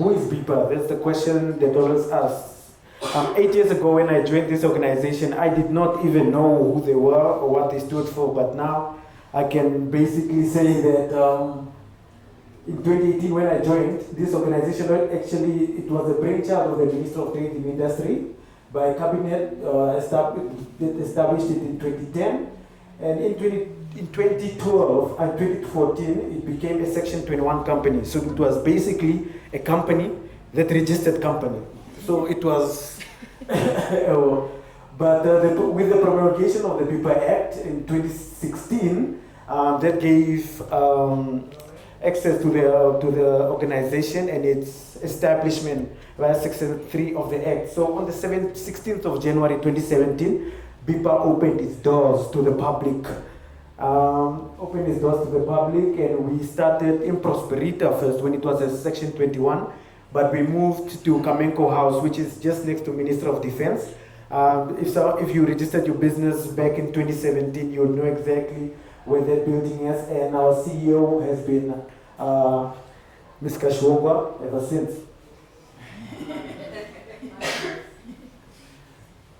who is BIPA? That's the question that always asks. 8 years ago when I joined this organization, I did not even know who they were or what they stood for, but now I can basically say that in 2018 when I joined this organization, actually it was a brainchild of the Minister of Trade and Industry by a cabinet established it in 2010, and in 2012 and 2014 it became a Section 21 company. So it was basically a company that registered company. So it was, but with the promulgation of the BIPA Act in 2016, that gave access to the organization and its establishment via Section 3 of the Act. So on the 16th of January 2017, BIPA opened its doors to the public. And we started in Prosperita first when it was a Section 21, but we moved to Kamenko House, which is just next to Minister of Defense. If you registered your business back in 2017, you'll know exactly where that building is, and our CEO has been Ms. Kashogwa ever since.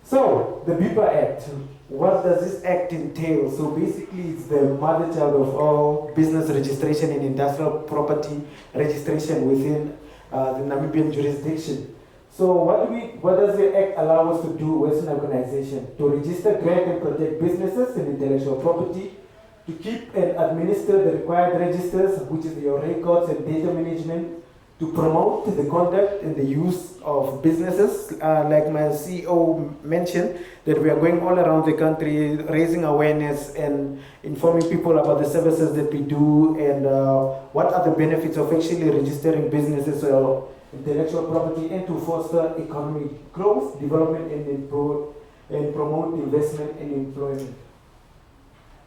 So, the BIPA Act, what does this act entail? So basically it's the mother child of all business registration and industrial property registration within the Namibian jurisdiction. So what does the Act allow us to do as an organization? To register, grant and protect businesses and intellectual property, to keep and administer the required registers, which is your records and data management, to promote the conduct and the use of businesses, like my CEO mentioned, that we are going all around the country, raising awareness and informing people about the services that we do and what are the benefits of actually registering businesses or intellectual property, and to foster economic growth, development, and promote investment and employment.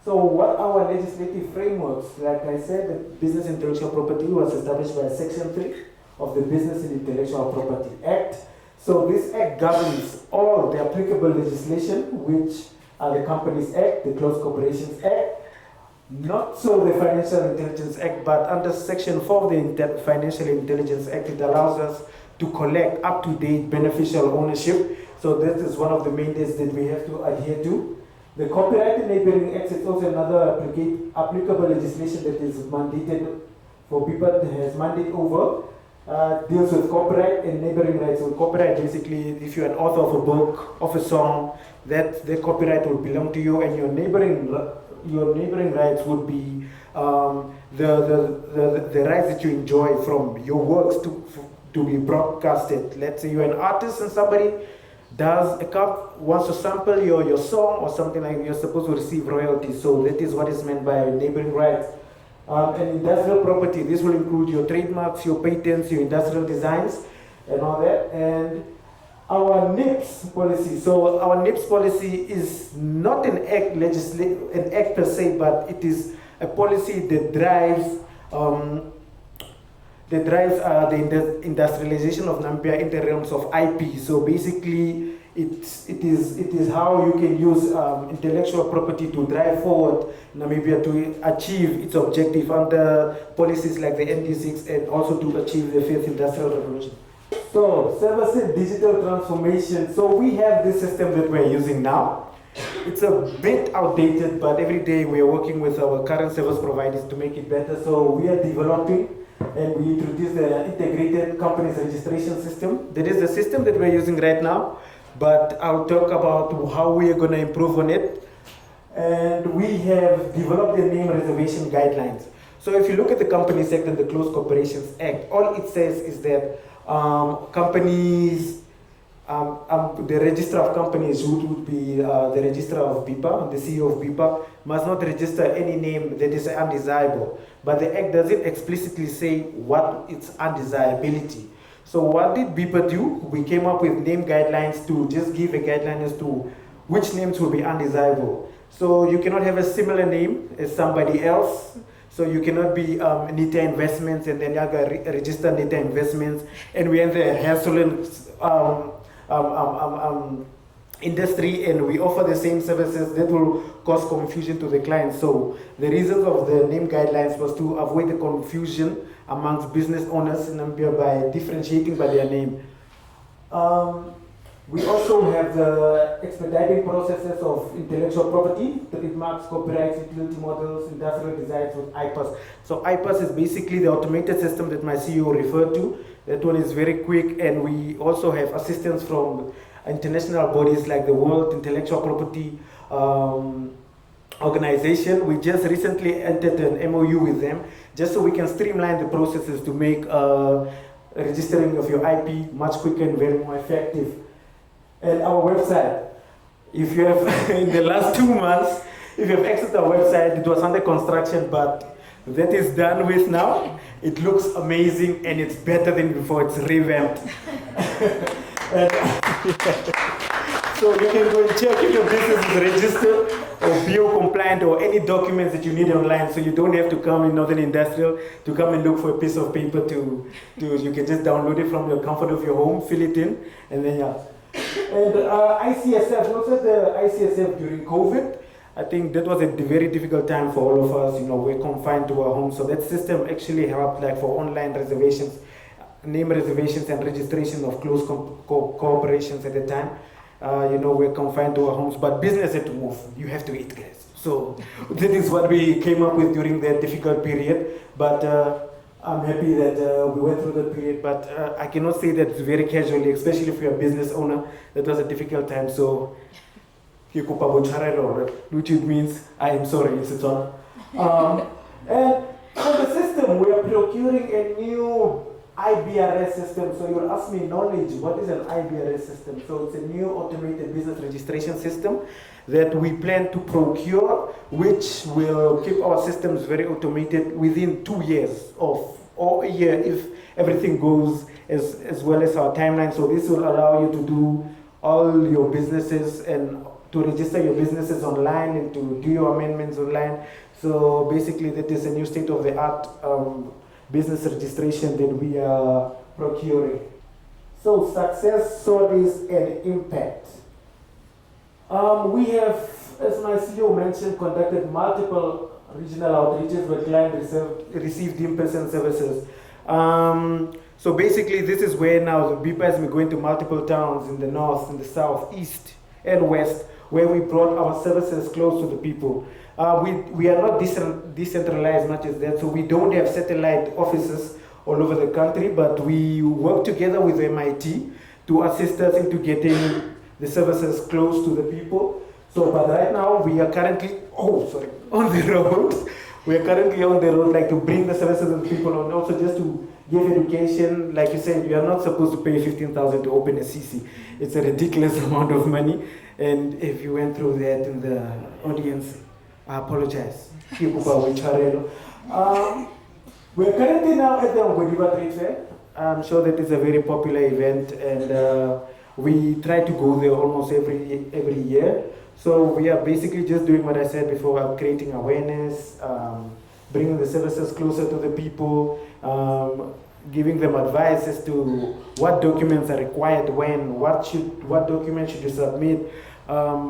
So what are our legislative frameworks? Like I said, the Business Intellectual Property was established by Section 3 of the Business and Intellectual Property Act. So this Act governs all the applicable legislation, which are the Companies Act, the Close Corporations Act, not so the Financial Intelligence Act, but under Section 4 of the Financial Intelligence Act, it allows us to collect up-to-date beneficial ownership. So this is one of the mandates that we have to adhere to. The Copyright and Neighboring Act is also another applicable legislation that is mandated for people that has mandate over, deals with copyright and neighboring rights. So copyright, basically, if you're an author of a book, of a song, that the copyright will belong to you, and your neighboring rights would be the rights that you enjoy from your works to be broadcasted. Let's say you're an artist and somebody wants to sample your song or something like that, you're supposed to receive royalties. So that is what is meant by neighboring rights. And industrial property, this will include your trademarks, your patents, your industrial designs, and all that. And our NIPS policy. So our NIPS policy is not an act per se, but it is a policy that drives the industrialization of Namibia in the realms of IP. So basically, it is how you can use intellectual property to drive forward Namibia to achieve its objective under policies like the ND6 and also to achieve the 5th Industrial Revolution. So, service digital transformation. So we have this system that we're using now. It's a bit outdated, but every day we are working with our current service providers to make it better. So we are developing and we introduce the integrated companies registration system. That is the system that we're using right now, but I'll talk about how we are going to improve on it. And we have developed the name reservation guidelines. So if you look at the Companies Act and the Close Corporations Act, all it says is that companies, the registrar of companies, who would be the registrar of BIPA, the CEO of BIPA, must not register any name that is undesirable. But the Act doesn't explicitly say what its undesirability. So what did BIPA do? We came up with name guidelines to just give a guideline as to which names will be undesirable. So you cannot have a similar name as somebody else. So you cannot be Nita Investments and then you register Nita Investments, and we have the hassle and industry and we offer the same services, that will cause confusion to the client. So the reasons of the name guidelines was to avoid the confusion amongst business owners in Namibia by differentiating by their name. We also have the expediting processes of intellectual property, trademarks, copyrights, utility models, industrial designs with IPAS. So IPAS is basically the automated system that my CEO referred to. That one is very quick, and we also have assistance from international bodies like the World Intellectual Property Organization. We just recently entered an MOU with them just so we can streamline the processes to make registering of your IP much quicker and very more effective. And our website, if you have, in the last 2 months, if you have accessed our website, it was under construction, but that is done with now. It looks amazing and it's better than before, it's revamped. And, so you can go and check if your business is registered or bio compliant or any documents that you need online, so you don't have to come in Northern Industrial to come and look for a piece of paper you can just download it from the comfort of your home, fill it in, and then yeah. And ICSF, also the ICSF during COVID, I think that was a very difficult time for all of us. You know, we're confined to our homes, so that system actually helped, like for online reservations, name reservations and registration of close cooperations at the time. You know, we're confined to our homes, but business had to move. You have to eat, guys. So that is what we came up with during that difficult period. But I'm happy that we went through that period, but I cannot say that very casually, especially if you're a business owner. That was a difficult time, so which means I am sorry, it's on. And for the system, we are procuring a new IBRS system. So you'll ask me knowledge, what is an IBRS system? So it's a new automated business registration system that we plan to procure, which will keep our systems very automated within 2 years or a year if everything goes as well as our timeline. So this will allow you to do all your businesses and to register your businesses online and to do your amendments online. So basically that is a new state-of-the-art business registration that we are procuring. So success stories and impact. We have, as my CEO mentioned, conducted multiple regional outreaches where clients received in-person services. So basically this is where now the BIPA has been going to multiple towns in the north, in the south, east and west, where we brought our services close to the people. We are not decentralized much as that, so we don't have satellite offices all over the country, but we work together with MIT to assist us into getting the services close to the people. So, but right now we are currently, on the road. We are currently on the road, like to bring the services to the people, and also just to give education. Like you said, you are not supposed to pay 15,000 to open a CC. It's a ridiculous amount of money. And if you went through that in the audience, I apologize. We're currently now at the Nkgopolang Trade Fair. I'm sure that is a very popular event, and we try to go there almost every year. So we are basically just doing what I said before, creating awareness, bringing the services closer to the people, giving them advice as to what documents are required when, what documents should you submit.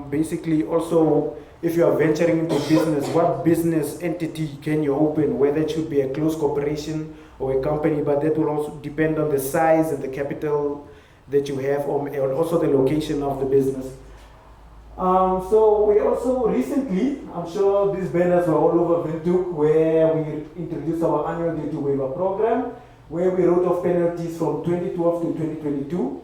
Basically also, if you are venturing into business, what business entity can you open, whether it should be a close corporation or a company, but that will also depend on the size and the capital that you have, or also the location of the business. So we also recently, I'm sure these banners were all over Windhoek, where we introduced our annual duty waiver program, where we wrote off penalties from 2012 to 2022.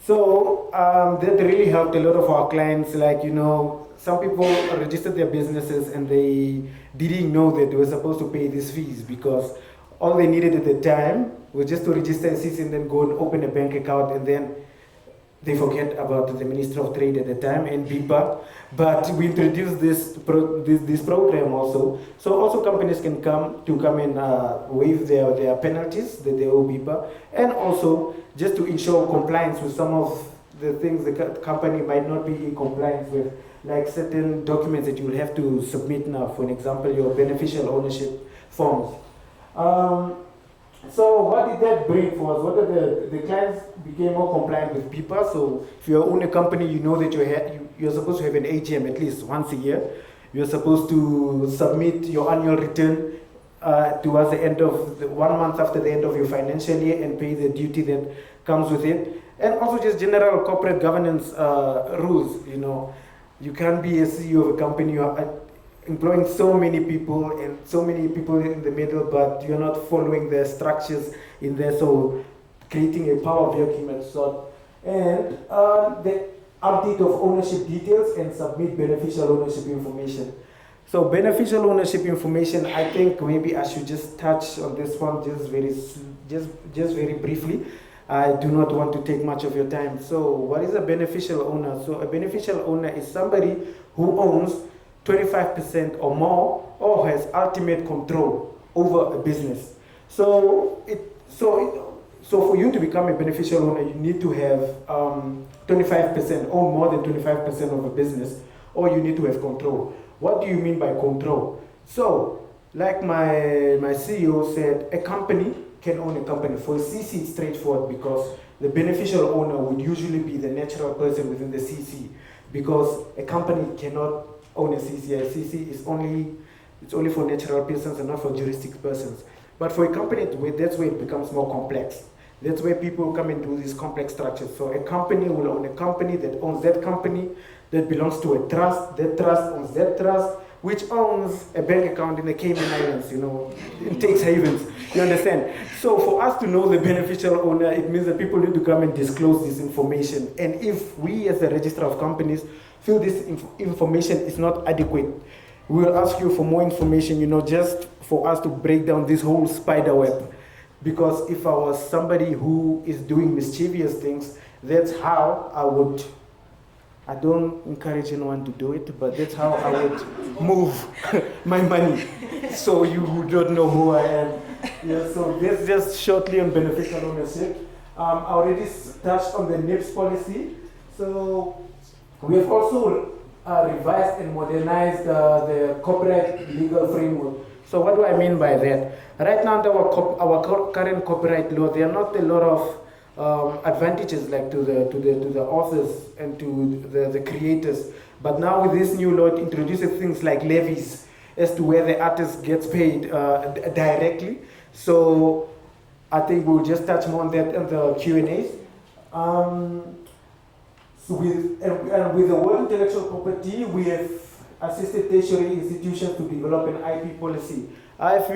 So that really helped a lot of our clients. Like, you know, some people registered their businesses and they didn't know that they were supposed to pay these fees, because all they needed at the time was just to register a CC and then go and open a bank account, and then they forget about the Minister of Trade at the time and BIPA. But we introduced this program also. So also companies can come and waive their penalties that they owe BIPA, and also just to ensure compliance with some of the things the company might not be in compliance with, like certain documents that you will have to submit now, for example, your beneficial ownership forms. So what did that bring for us? What are the clients became more compliant with BIPA. So if you own a company, you know that you're supposed to have an AGM at least once a year. You're supposed to submit your annual return towards the end of 1 month after the end of your financial year and pay the duty that comes with it. And also just general corporate governance rules. You know, you can't be a CEO of a company. You are employing so many people and so many people in the middle, but you're not following the structures in there. So creating a power vacuum and so on. And the update of ownership details and submit beneficial ownership information. So beneficial ownership information, I think maybe I should just touch on this one just very briefly. I do not want to take much of your time. So what is a beneficial owner? So a beneficial owner is somebody who owns 25% or more or has ultimate control over a business. So for you to become a beneficial owner, you need to have 25% or more than 25% of a business, or you need to have control. What do you mean by control? So, like my CEO said, a company can own a company. For a CC, it's straightforward because the beneficial owner would usually be the natural person within the CC, because a company cannot own a CC. A CC is only for natural persons and not for juristic persons. But for a company, that's where it becomes more complex. That's where people come into these complex structures. So a company will own a company that owns that company, that belongs to a trust, that trust owns that trust, which owns a bank account in the Cayman Islands, you know, in tax havens, you understand? So for us to know the beneficial owner, it means that people need to come and disclose this information. And if we as the registrar of companies feel this information is not adequate, we will ask you for more information, you know, just for us to break down this whole spider web. Because if I was somebody who is doing mischievous things, that's how I don't encourage anyone to do it, but that's how I would move my money. So you don't know who I am. Yeah, so that's just shortly on beneficial ownership. I already touched on the NIPS policy. So we have also revised and modernized the corporate legal framework. So what do I mean by that? Right now, under our current copyright law, there are not a lot of advantages like to the authors and to the creators. But now with this new law, it introduces things like levies as to where the artist gets paid directly. So I think we'll just touch more on that in the Q&As. So with the World Intellectual Property, we have assisted tertiary institutions to develop an IP policy. If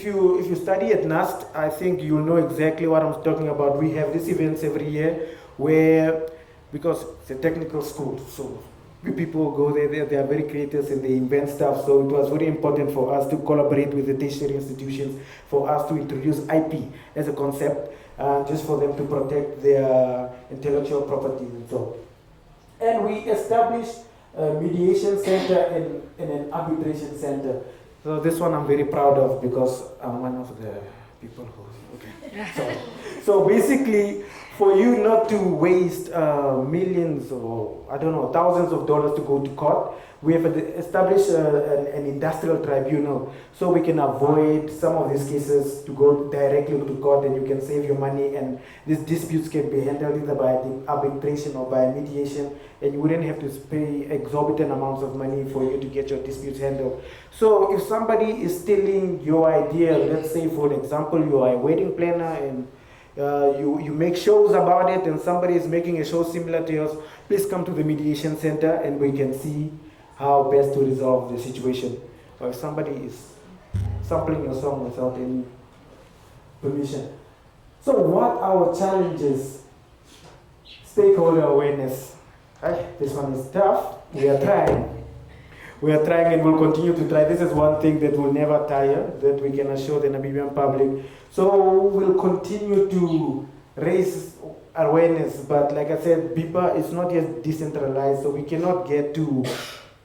you study at NAST, I think you'll know exactly what I'm talking about. We have these events every year where, because it's a technical school, so we people go there, they are very creative and they invent stuff. So it was very important for us to collaborate with the tertiary institutions, for us to introduce IP as a concept, just for them to protect their intellectual property and so. And we established a mediation center and an arbitration center. So this one I'm very proud of because I'm one of the people who, okay. So basically, for you not to waste millions or, I don't know, thousands of dollars to go to court, we have established an industrial tribunal so we can avoid some of these cases to go directly to court, and you can save your money, and these disputes can be handled either by the arbitration or by mediation, and you wouldn't have to pay exorbitant amounts of money for you to get your disputes handled. So if somebody is stealing your idea, let's say for example you are a wedding planner and you make shows about it and somebody is making a show similar to yours, please come to the mediation center and we can see how best to resolve the situation. Or if somebody is sampling your song without any permission. So what are our challenges? Stakeholder awareness. This one is tough. We are trying. We are trying and will continue to try. This is one thing that will never tire, that we can assure the Namibian public. So we'll continue to raise awareness, but like I said, BIPA is not yet decentralized, so we cannot get to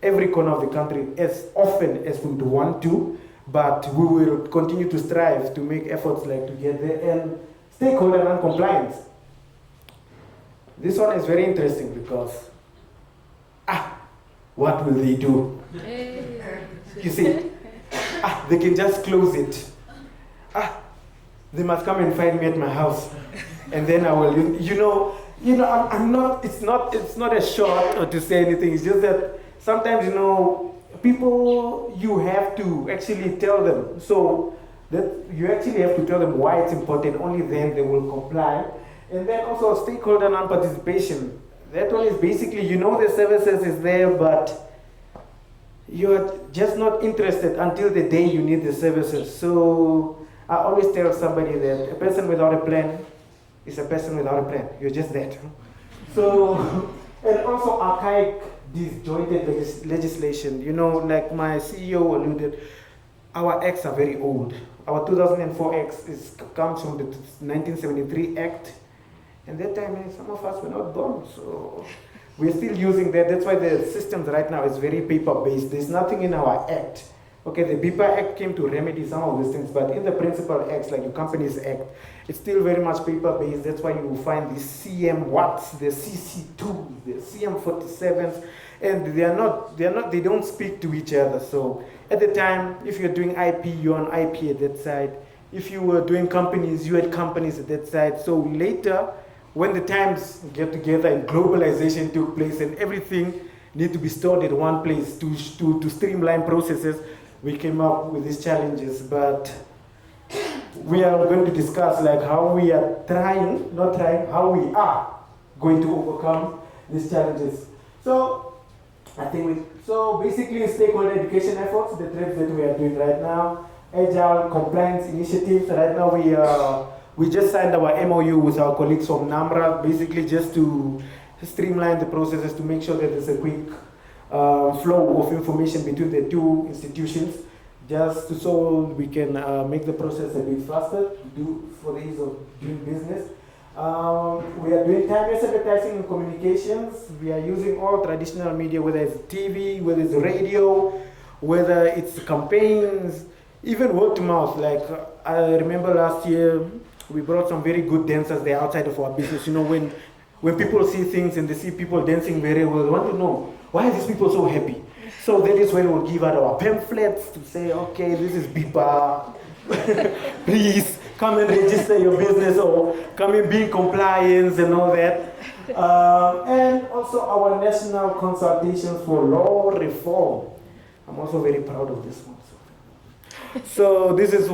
every corner of the country as often as we would want to, but we will continue to strive to make efforts like to get there. And stakeholder non-compliance. This one is very interesting because, what will they do? You see, they can just close it. they must come and find me at my house, and then I will, I'm not. It's not a shot or to say anything. It's just that sometimes, people, you have to actually tell them. So that you actually have to tell them why it's important. Only then they will comply. And then also stakeholder non-participation. That one is basically, the services is there, but you're just not interested until the day you need the services. So I always tell somebody that a person without a plan is a person without a plan. You're just that. So, and also archaic, disjointed legislation. Like my CEO alluded, our acts are very old. Our 2004 Act comes from the 1973 Act. And that time, some of us were not born, so we're still using that. That's why the systems right now is very paper-based. There's nothing in our Act. Okay, the BIPA Act came to remedy some of these things, but in the principal acts, like the Companies Act, it's still very much paper-based. That's why you will find the CM-Watts, the CC2s, the CM-47s, and they don't speak to each other. So at the time, if you're doing IP, you're on IP at that side. If you were doing companies, you had companies at that side. So later, when the times get together and globalization took place and everything need to be stored in one place to streamline processes, we came up with these challenges. But we are going to discuss like how we are how we are going to overcome these challenges. So so basically stakeholder education efforts, the trips that we are doing right now, agile compliance initiatives. Right now we just signed our MOU with our colleagues from NAMRA, basically just to streamline the processes to make sure that there's a quick flow of information between the two institutions, just so we can make the process a bit faster for the ease of doing business. We are doing time-based advertising and communications. We are using all traditional media, whether it's TV, whether it's radio, whether it's campaigns, even word to mouth. Like I remember last year, we brought some very good dancers there outside of our business. When people see things and they see people dancing very well, they want to know, why are these people so happy? So that is when we'll give out our pamphlets to say, okay, this is BIPA. Please come and register your business, or come and be in compliance and all that. And also our national consultations for law reform. I'm also very proud of this one. So this is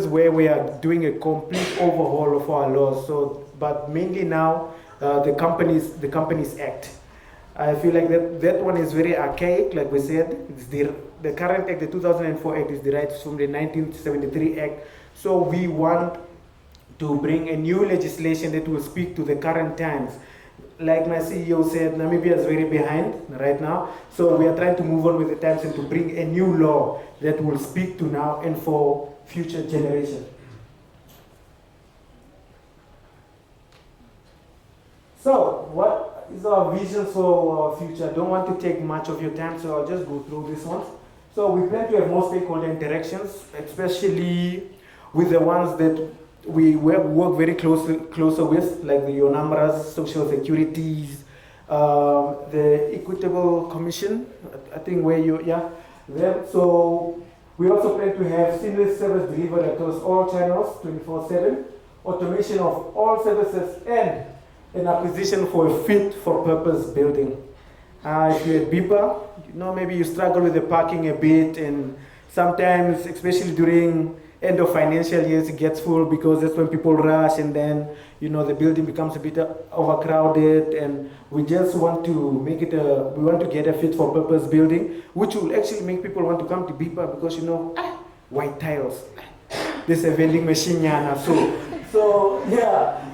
where we are doing a complete overhaul of our laws. So, but mainly now the Companies Act. I feel like that one is very archaic. Like we said, it's the current Act, the 2004 Act, is derived from the 1973 Act. So we want to bring a new legislation that will speak to the current times. Like my CEO said, Namibia is very behind right now. So we are trying to move on with the times and to bring a new law that will speak to now and for future generations. So what is our vision for our future? I don't want to take much of your time, so I'll just go through this one. So we plan to have more stakeholder interactions, especially with the ones that we work very closer with, like the UNAMRAs, Social Securities, the Equitable Commission, I think where there. So we also plan to have seamless service delivery across all channels, 24/7, automation of all services, and an acquisition for a fit-for-purpose building. If you're at BIPA, maybe you struggle with the parking a bit, and sometimes, especially during end of financial years, it gets full because that's when people rush, and then the building becomes a bit overcrowded. And we just want to make it we want to get a fit for purpose building, which will actually make people want to come to BIPA because white tiles, there's a vending machine, so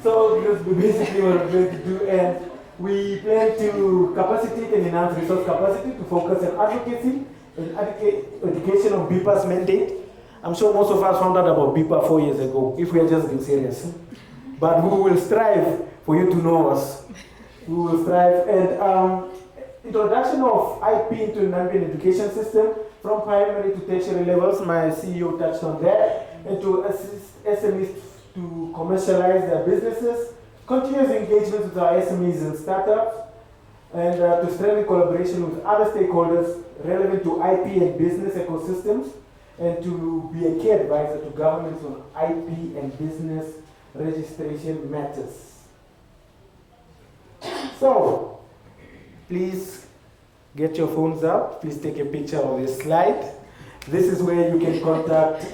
basically what we're going to do, and we plan to capacitate and enhance resource capacity to focus on advocacy and education on BIPA's mandate. I'm sure most of us found out about BIPA 4 years ago, if we are just being serious. But we will strive for you to know us. We will strive. And introduction of IP into the Namibian education system from primary to tertiary levels, my CEO touched on that, and to assist SMEs to commercialize their businesses, continuous engagement with our SMEs and startups, and to strengthen collaboration with other stakeholders relevant to IP and business ecosystems, and to be a key advisor to governments on IP and business registration matters. So, please get your phones out. Please take a picture of this slide. This is where you can contact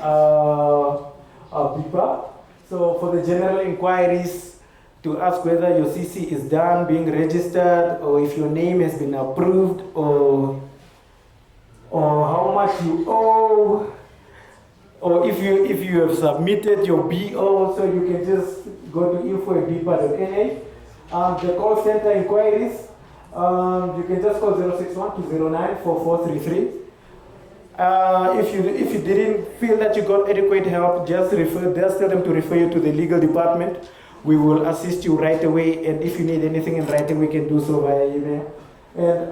BIPA. So for the general inquiries, to ask whether your CC is done being registered, or if your name has been approved, or how much you owe, or if you have submitted your BO, so you can just go to info@bipa.na. The call center inquiries, you can just call 061-209-4433. If you didn't feel that you got adequate help, just tell them to refer you to the legal department. We will assist you right away, and if you need anything in writing, we can do so via email. And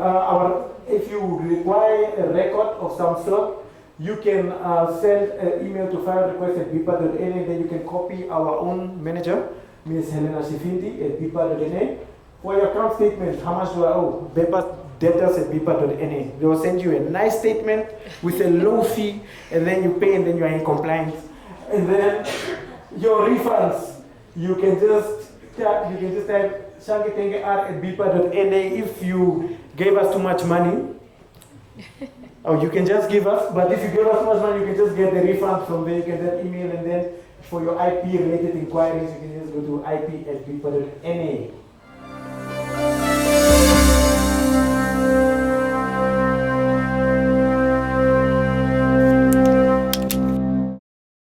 if you require a record of some sort, you can send an email to filerequest@bipa.na, and then you can copy our own manager, Ms. Helena Shifindi at bipa.na. For your account statement, how much do I owe? Debtors@bipa.na. They will send you a nice statement with a low fee, and then you pay, and then you are in compliance. And then your refunds, you can just type shangitenge@bipa.na if you gave us too much money. Or you can just give us, but if you give us too much money, you can just get the refund from there. You can then email, and then for your IP related inquiries, you can just go to IP@bipa.na.